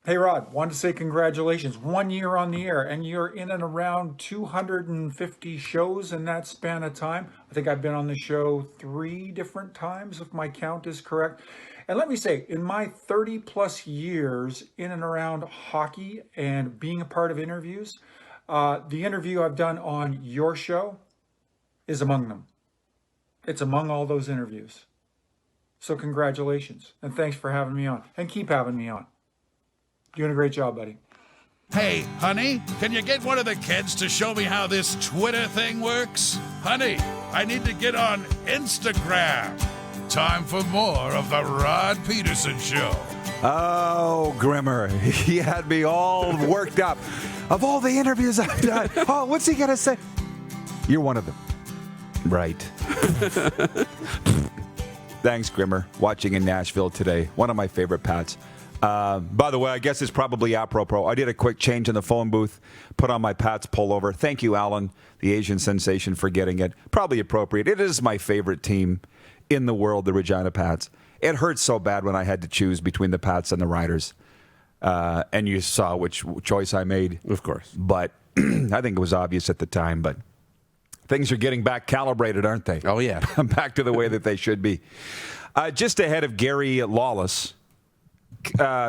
Hey, Rod, wanted to say congratulations. 1 year on the air, and you're in and around 250 shows in that span of time. I think I've been on the show 3 different times, if my count is correct. And let me say, in my 30 plus years in and around hockey and being a part of interviews, the interview I've done on your show is among them. It's among all those interviews. So, congratulations, and thanks for having me on, and keep having me on. Doing a great job, buddy. Hey, honey, can you get one of the kids to show me how this Twitter thing works? Honey, I need to get on Instagram. Time for more of the Rod Pedersen Show. Oh, Grimmer, he had me all worked up. Of all the interviews I've done, oh, what's he going to say? You're one of them. Right. Thanks, Grimmer. Watching in Nashville today. One of my favorite Pats. By the way, I guess it's probably apropos. I did a quick change in the phone booth, put on my Pats pullover. Thank you, Alan, the Asian sensation, for getting it. Probably appropriate. It is my favorite team in the world, the Regina Pats. It hurt so bad when I had to choose between the Pats and the Riders. And you saw which choice I made. Of course. But I think it was obvious at the time. But things are getting back calibrated, aren't they? Oh, yeah. Back to the way that they should be. Just ahead of Gary Lawless.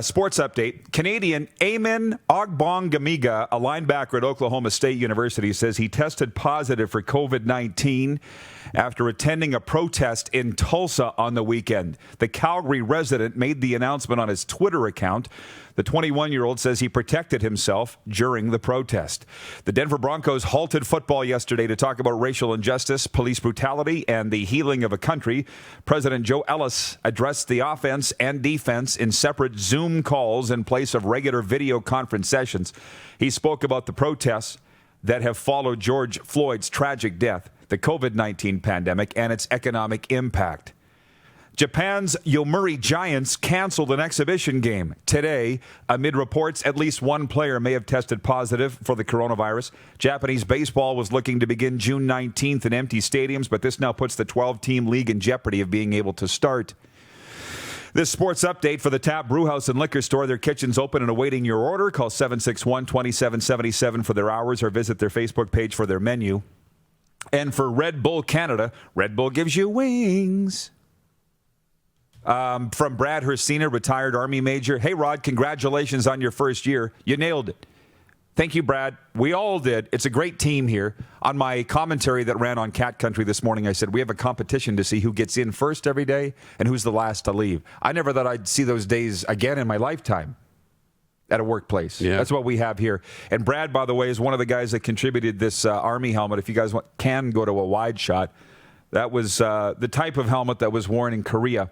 Sports update. Canadian Amin Ogbongamiga, a linebacker at Oklahoma State University, says he tested positive for COVID-19 after attending a protest in Tulsa on the weekend. The Calgary resident made the announcement on his Twitter account. The 21-year-old says he protected himself during the protest. The Denver Broncos halted football yesterday to talk about racial injustice, police brutality, and the healing of a country. President Joe Ellis addressed the offense and defense in separate Zoom calls in place of regular video conference sessions. He spoke about the protests that have followed George Floyd's tragic death, the COVID-19 pandemic, and its economic impact. Japan's Yomiuri Giants canceled an exhibition game today amid reports at least one player may have tested positive for the coronavirus. Japanese baseball was looking to begin June 19th in empty stadiums, but this now puts the 12-team league in jeopardy of being able to start. This sports update for the Tap Brewhouse and Liquor Store. Their kitchen's open and awaiting your order. Call 761-2777 for their hours or visit their Facebook page for their menu. And for Red Bull Canada, Red Bull gives you wings. From Brad Hersina, retired Army Major. Hey, Rod, congratulations on your first year. You nailed it. Thank you, Brad. We all did. It's a great team here. On my commentary that ran on Cat Country this morning, I said we have a competition to see who gets in first every day and who's the last to leave. I never thought I'd see those days again in my lifetime at a workplace. Yeah. That's what we have here. And Brad, by the way, is one of the guys that contributed this Army helmet. If you guys can go to a wide shot, that was the type of helmet that was worn in Korea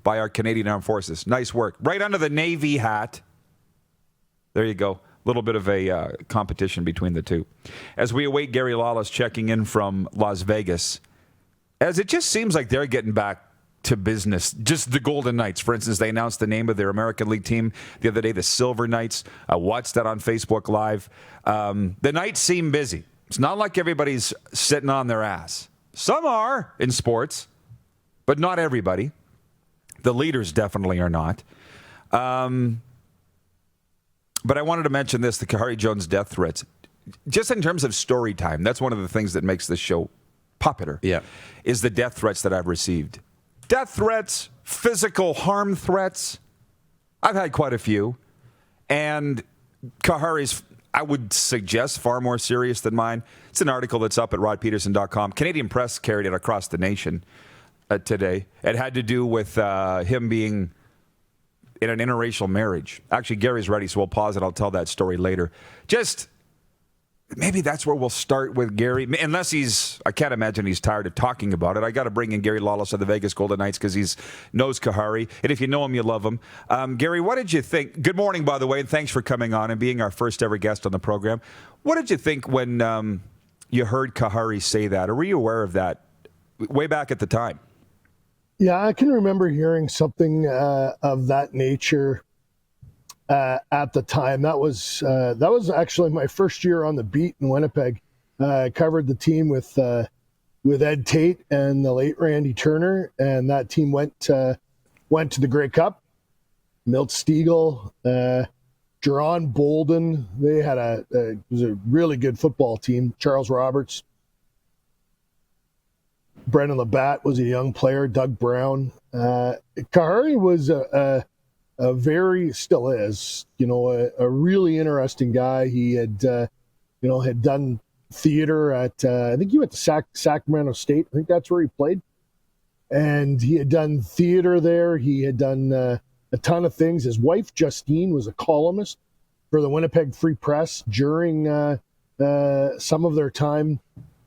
by our Canadian Armed Forces. Nice work. Right under the Navy hat. There you go. A little bit of a competition between the two. As we await Gary Lawless checking in from Las Vegas, as it just seems like they're getting back to business. Just the Golden Knights, for instance, they announced the name of their American League team the other day, the Silver Knights. I watched that on Facebook Live. The Knights seem busy. It's not like everybody's sitting on their ass. Some are in sports, but not everybody. The leaders definitely are not. But I wanted to mention this, the Khari Jones death threats. Just in terms of story time, that's one of the things that makes this show popular, is the death threats that I've received. Death threats, physical harm threats. I've had quite a few. And Khari's, I would suggest, far more serious than mine. It's an article that's up at rodpedersen.com. Canadian press carried it across the nation today. It had to do with him being in an interracial marriage. Actually, Gary's ready, so we'll pause it. I'll tell that story later. Just maybe that's where we'll start with Gary. Unless I can't imagine he's tired of talking about it. I got to bring in Gary Lawless of the Vegas Golden Knights because he knows Khari. And if you know him, you love him. Gary, what did you think? Good morning, by the way, and thanks for coming on and being our first ever guest on the program. What did you think when you heard Khari say that? Or were you aware of that way back at the time? Yeah, I can remember hearing something of that nature at the time. That was actually my first year on the beat in Winnipeg. I covered the team with Ed Tate and the late Randy Turner, and that team went to the Grey Cup. Milt Stiegel Jerron Bolden. They had it was a really good football team. Charles Roberts. Brendan Labatt was a young player. Doug Brown. Khari was a very, still is, a really interesting guy. He had, had done theater at, I think he went to Sacramento State. I think that's where he played. And he had done theater there. He had done a ton of things. His wife, Justine, was a columnist for the Winnipeg Free Press during some of their time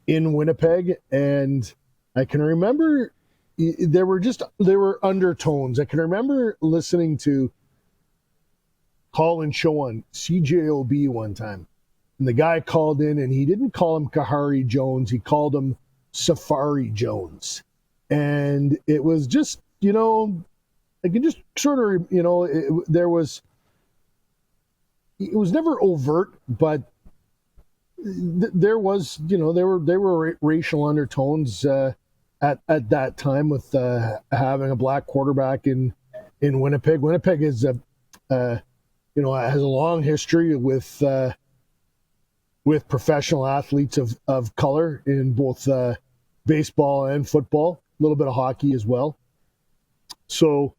in Winnipeg. And I can remember there were undertones. I can remember listening to call-in show on CJOB one time. And the guy called in and he didn't call him Khari Jones. He called him Safari Jones. And it was just, I can just sort of, it was never overt, but there was, there were racial undertones at that time with having a black quarterback in Winnipeg. Winnipeg is has a long history with professional athletes of color in both baseball and football. A little bit of hockey as well. So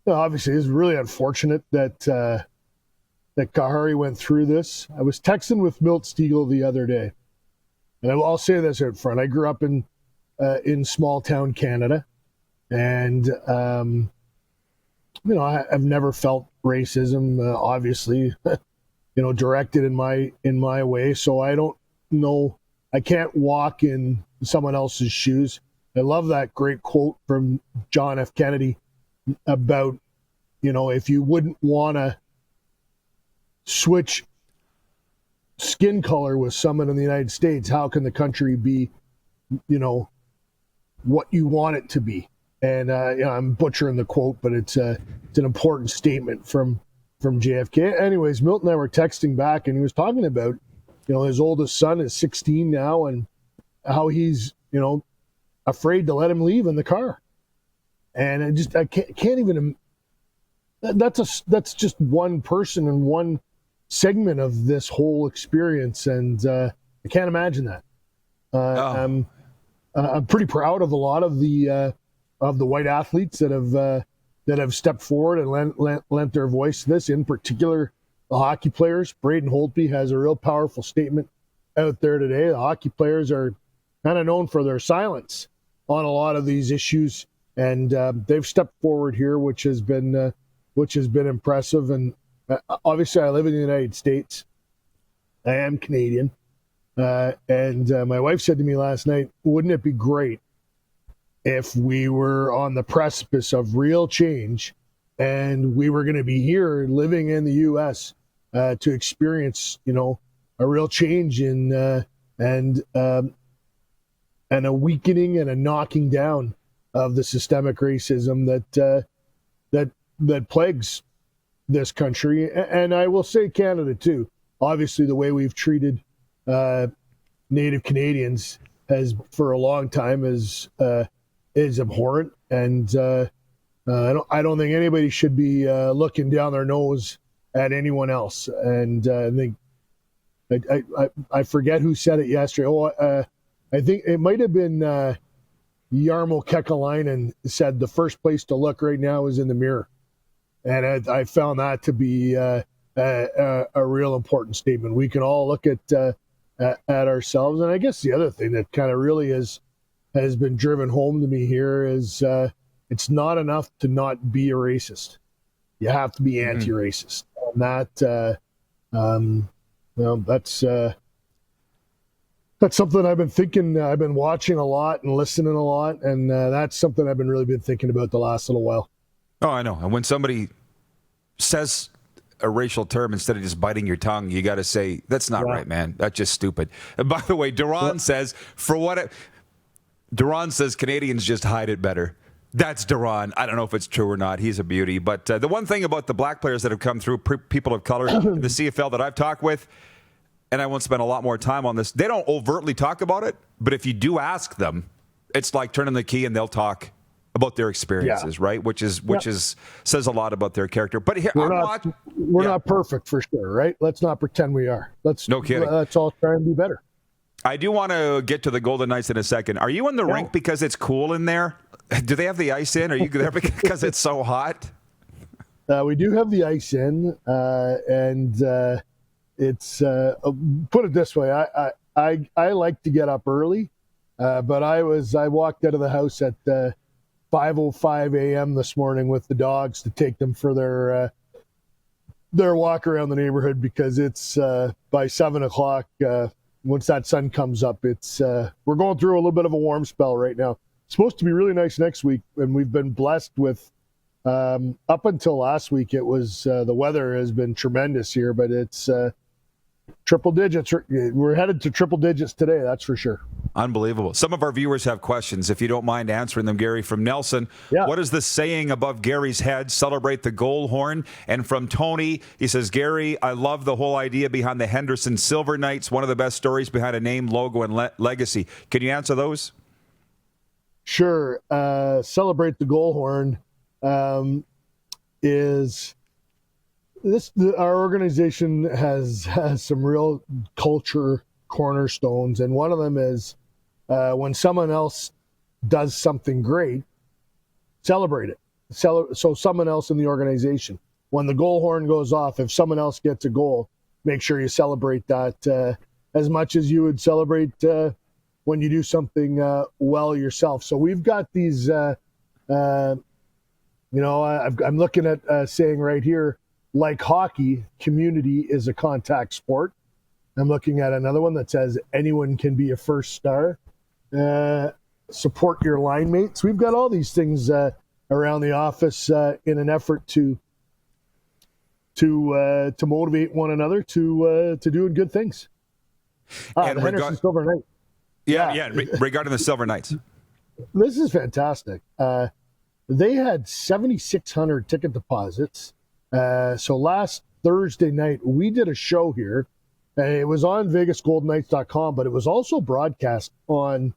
obviously it's really unfortunate that Khari went through this. I was texting with Milt Stiegel the other day, and I'll say this out front. I grew up in small town Canada, and I've never felt racism, obviously, directed in my way. So I don't know. I can't walk in someone else's shoes. I love that great quote from John F. Kennedy about, if you wouldn't want to switch skin color with someone in the United States, how can the country be, what you want it to be? And I'm butchering the quote, but it's an important statement from JFK. Anyways, Milton and I were texting back, and he was talking about, his oldest son is 16 now, and how he's, afraid to let him leave in the car. And I can't even. That's just one person and one segment of this whole experience, and I can't imagine that. I'm pretty proud of a lot of the white athletes that have stepped forward and lent their voice to this. In particular, the hockey players. Braden Holtby has a real powerful statement out there today. The hockey players are kind of known for their silence on a lot of these issues, and they've stepped forward here, which has been impressive. And obviously, I live in the United States. I am Canadian, and my wife said to me last night, "Wouldn't it be great if we were on the precipice of real change, and we were going to be here living in the U.S. To experience, a real change in and a weakening and a knocking down of the systemic racism that plagues this country, and I will say Canada too. Obviously, the way we've treated Native Canadians has for a long time is abhorrent, and I don't think anybody should be looking down their nose at anyone else. And I think I forget who said it yesterday. I think it might have been Jarmo Kekalainen said the first place to look right now is in the mirror. And I found that to be a real important statement. We can all look at ourselves. And I guess the other thing that kind of really has been driven home to me here is it's not enough to not be a racist. You have to be anti-racist. And that, that's something I've been thinking. I've been watching a lot and listening a lot, and that's something I've really been thinking about the last little while. Oh, I know. And when somebody says a racial term, instead of just biting your tongue, you got to say, "That's not right, man. That's just stupid." And by the way, Duran says, Duran says Canadians just hide it better. That's Duran. I don't know if it's true or not. He's a beauty. But the one thing about the black players that have come through, people of color, in the CFL that I've talked with, and I won't spend a lot more time on this, they don't overtly talk about it. But if you do ask them, it's like turning the key and they'll talk about their experiences, right? Which is says a lot about their character. But here, we're not perfect for sure, right? Let's not pretend we are. No kidding. Let's all try and be better. I do want to get to the Golden Knights in a second. Are you in the rink because it's cool in there? Do they have the ice in? Are you there because it's so hot? We do have the ice in, and it's put it this way. I like to get up early, but I walked out of the house at 5:05 a.m. this morning with the dogs to take them for their walk around the neighborhood, because it's by 7 o'clock. Once that sun comes up, it's we're going through a little bit of a warm spell right now. It's supposed to be really nice next week, and we've been blessed with. Up until last week, it was the weather has been tremendous here, but it's triple digits. We're headed to triple digits today, that's for sure. Unbelievable. Some of our viewers have questions. If you don't mind answering them, Gary, from Nelson, what is the saying above Gary's head? Celebrate the goal horn. And from Tony, he says, Gary, I love the whole idea behind the Henderson Silver Knights. One of the best stories behind a name, logo, and legacy. Can you answer those? Sure. Celebrate the goal horn. Is this our organization has some real culture cornerstones, and one of them is when someone else does something great, celebrate it. So someone else in the organization, when the goal horn goes off, if someone else gets a goal, make sure you celebrate that as much as you would celebrate when you do something well yourself. So we've got these I'm looking at saying right here, like hockey, community is a contact sport. I'm looking at another one that says anyone can be a first star. Support your line mates. We've got all these things around the office in an effort to motivate one another to doing good things. And the Henderson Silver Knights. Yeah. Regarding the Silver Knights, this is fantastic. They had 7,600 ticket deposits. So last Thursday night, we did a show here. It was on VegasGoldenKnights.com, but it was also broadcast on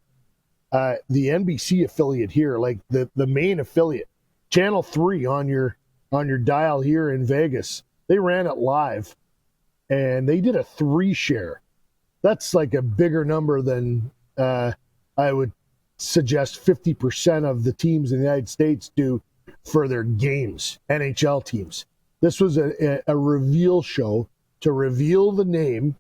the NBC affiliate here, like the main affiliate, Channel 3 on your dial here in Vegas. They ran it live, and they did a 3-share. That's like a bigger number than I would suggest 50% of the teams in the United States do for their games, NHL teams. This was a reveal show to reveal the name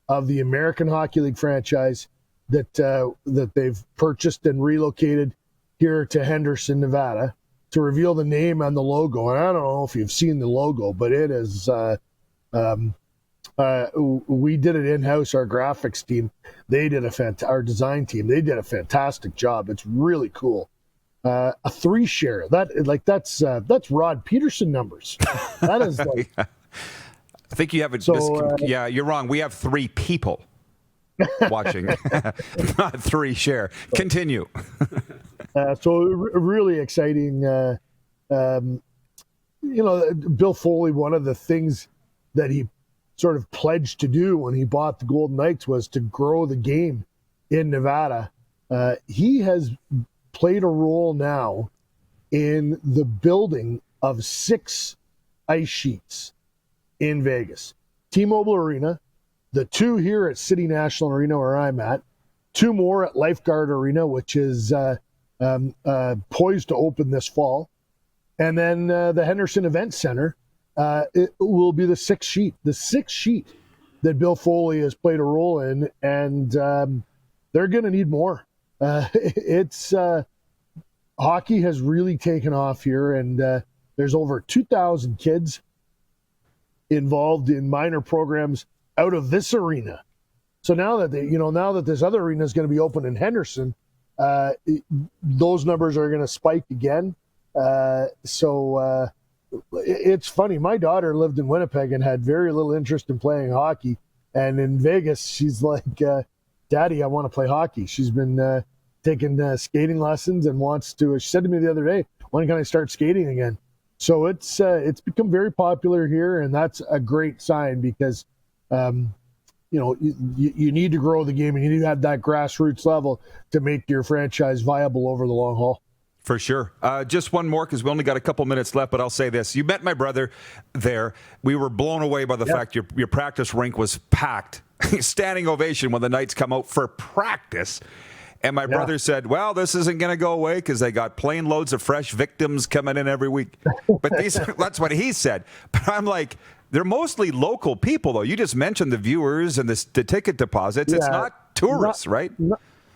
of the American Hockey League franchise that they've purchased and relocated here to Henderson, Nevada, to reveal the name and the logo. And I don't know if you've seen the logo, but it is we did it in-house. Our graphics team, they did our design team, they did a fantastic job. It's really cool. A 3-share, that's Rod Pedersen numbers. That is like. I think you have it. Yeah, you're wrong. We have 3 people watching, not 3-share. Continue. So really exciting. Bill Foley, one of the things that he sort of pledged to do when he bought the Golden Knights was to grow the game in Nevada. He has played a role now in the building of 6 ice sheets in Vegas. T-Mobile Arena, the 2 here at City National Arena where I'm at, 2 more at Lifeguard Arena, which is poised to open this fall. And then the Henderson Event Center, it will be the 6th sheet. The 6th sheet that Bill Foley has played a role in, and they're going to need more. Hockey has really taken off here, and there's over 2,000 kids involved in minor programs out of this arena. So now that this other arena is going to be open in Henderson, those numbers are going to spike again. It's funny. My daughter lived in Winnipeg and had very little interest in playing hockey. And in Vegas, she's like, Daddy, I want to play hockey. She's been taking skating lessons and wants to. She said to me the other day, when can I start skating again? So it's become very popular here, and that's a great sign because, you need to grow the game and you need to have that grassroots level to make your franchise viable over the long haul. For sure. Just one more, because we only got a couple minutes left, but I'll say this. You met my brother there. We were blown away by the fact your practice rink was packed. Standing ovation when the Knights come out for practice. And my brother said, well, this isn't going to go away because they got plane loads of fresh victims coming in every week. But that's what he said. But I'm like, they're mostly local people, though. You just mentioned the viewers and the ticket deposits. It's not tourists, right?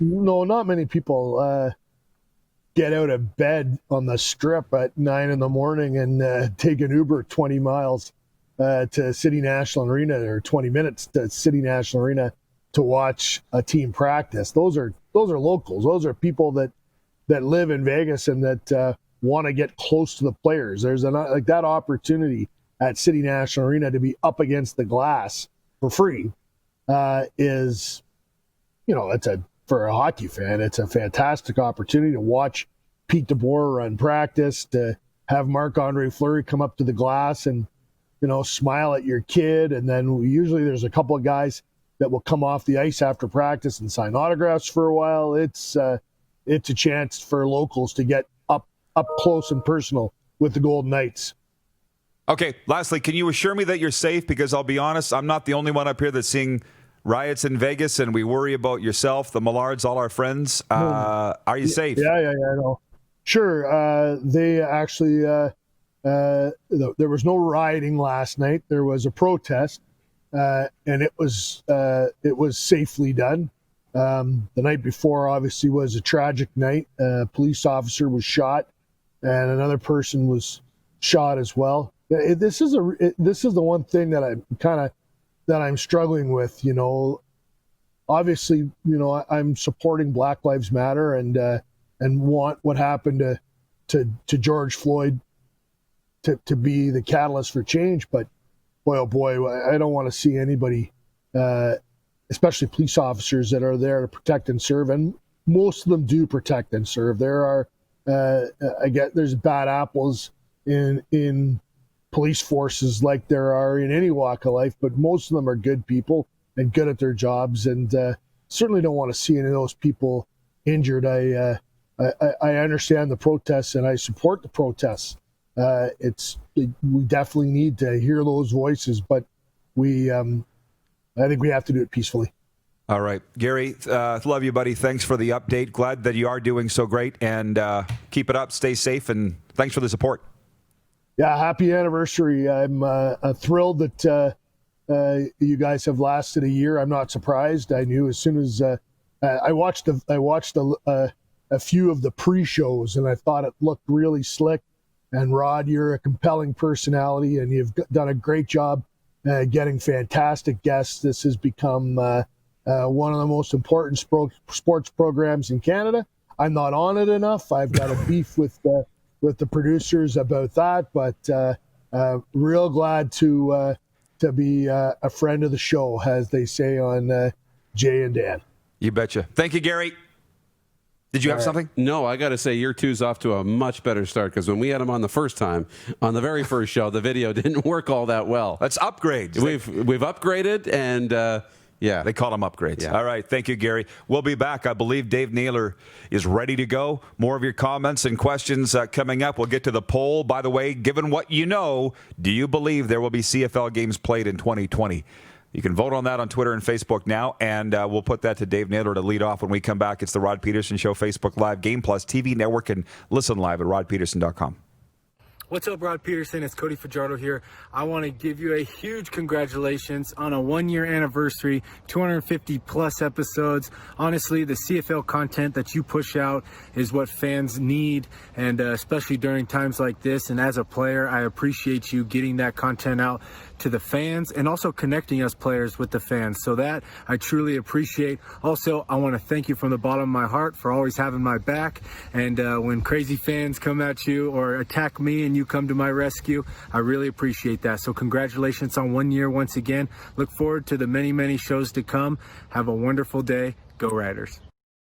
No, not many people get out of bed on the strip at 9 a.m. and take an Uber 20 miles to City National Arena, or 20 minutes to City National Arena to watch a team practice. Those are locals. Those are people that live in Vegas and that want to get close to the players. There's that opportunity at City National Arena to be up against the glass for free is, for a hockey fan, it's a fantastic opportunity to watch Pete DeBoer run practice, to have Marc-Andre Fleury come up to the glass and, smile at your kid. And then usually there's a couple of guys that will come off the ice after practice and sign autographs for a while. It's a chance for locals to get up close and personal with the Golden Knights. Okay, lastly, can you assure me that you're safe? Because I'll be honest, I'm not the only one up here that's seeing riots in Vegas, and we worry about yourself, the Millards, all our friends. Are you safe? Yeah, I know. Sure. They actually, there was no rioting last night. There was a protest, and it was safely done. The night before, obviously, was a tragic night. A police officer was shot, and another person was shot as well. This is the one thing that I'm struggling with. Obviously, I'm supporting Black Lives Matter and want what happened to George Floyd to be the catalyst for change. But boy, oh boy, I don't want to see anybody, especially police officers that are there to protect and serve. And most of them do protect and serve. There are, there's bad apples in police forces like there are in any walk of life, but most of them are good people and good at their jobs, and certainly don't want to see any of those people injured. I understand the protests and I support the protests. We definitely need to hear those voices, but I think we have to do it peacefully. All right. Gary, love you, buddy. Thanks for the update. Glad that you are doing so great, and keep it up. Stay safe, and thanks for the support. Yeah, happy anniversary. I'm thrilled that you guys have lasted a year. I'm not surprised. I knew as soon as I watched a few of the pre-shows, and I thought it looked really slick. And Rod, you're a compelling personality, and you've done a great job getting fantastic guests. This has become one of the most important sports programs in Canada. I'm not on it enough. I've got a beef with the producers about that, but real glad to be a friend of the show, as they say on Jay and Dan. You betcha. Thank you, Gary. Did you have something? No, I got to say, year two's off to a much better start, because when we had him on the first time, on the very first show, the video didn't work all that well. Let's upgrade. We've upgraded, and yeah. They call them upgrades. Yeah. All right. Thank you, Gary. We'll be back. I believe Dave Naylor is ready to go. More of your comments and questions coming up. We'll get to the poll. By the way, given what you know, do you believe there will be CFL games played in 2020? You can vote on that on Twitter and Facebook now, and we'll put that to Dave Naylor to lead off when we come back. It's the Rod Pedersen Show, Facebook Live, Game Plus, TV Network, and listen live at rodpedersen.com. What's up, Rod Pedersen? It's Cody Fajardo here. I want to give you a huge congratulations on a one-year anniversary, 250-plus episodes. Honestly, the CFL content that you push out is what fans need, and especially during times like this. And as a player, I appreciate you getting that content out to the fans and also connecting us players with the fans. So that I truly appreciate. Also, I want to thank you from the bottom of my heart for always having my back. And when crazy fans come at you or attack me and you come to my rescue, I really appreciate that. So congratulations on 1 year once again. Look forward to the many, many shows to come. Have a wonderful day. Go Riders.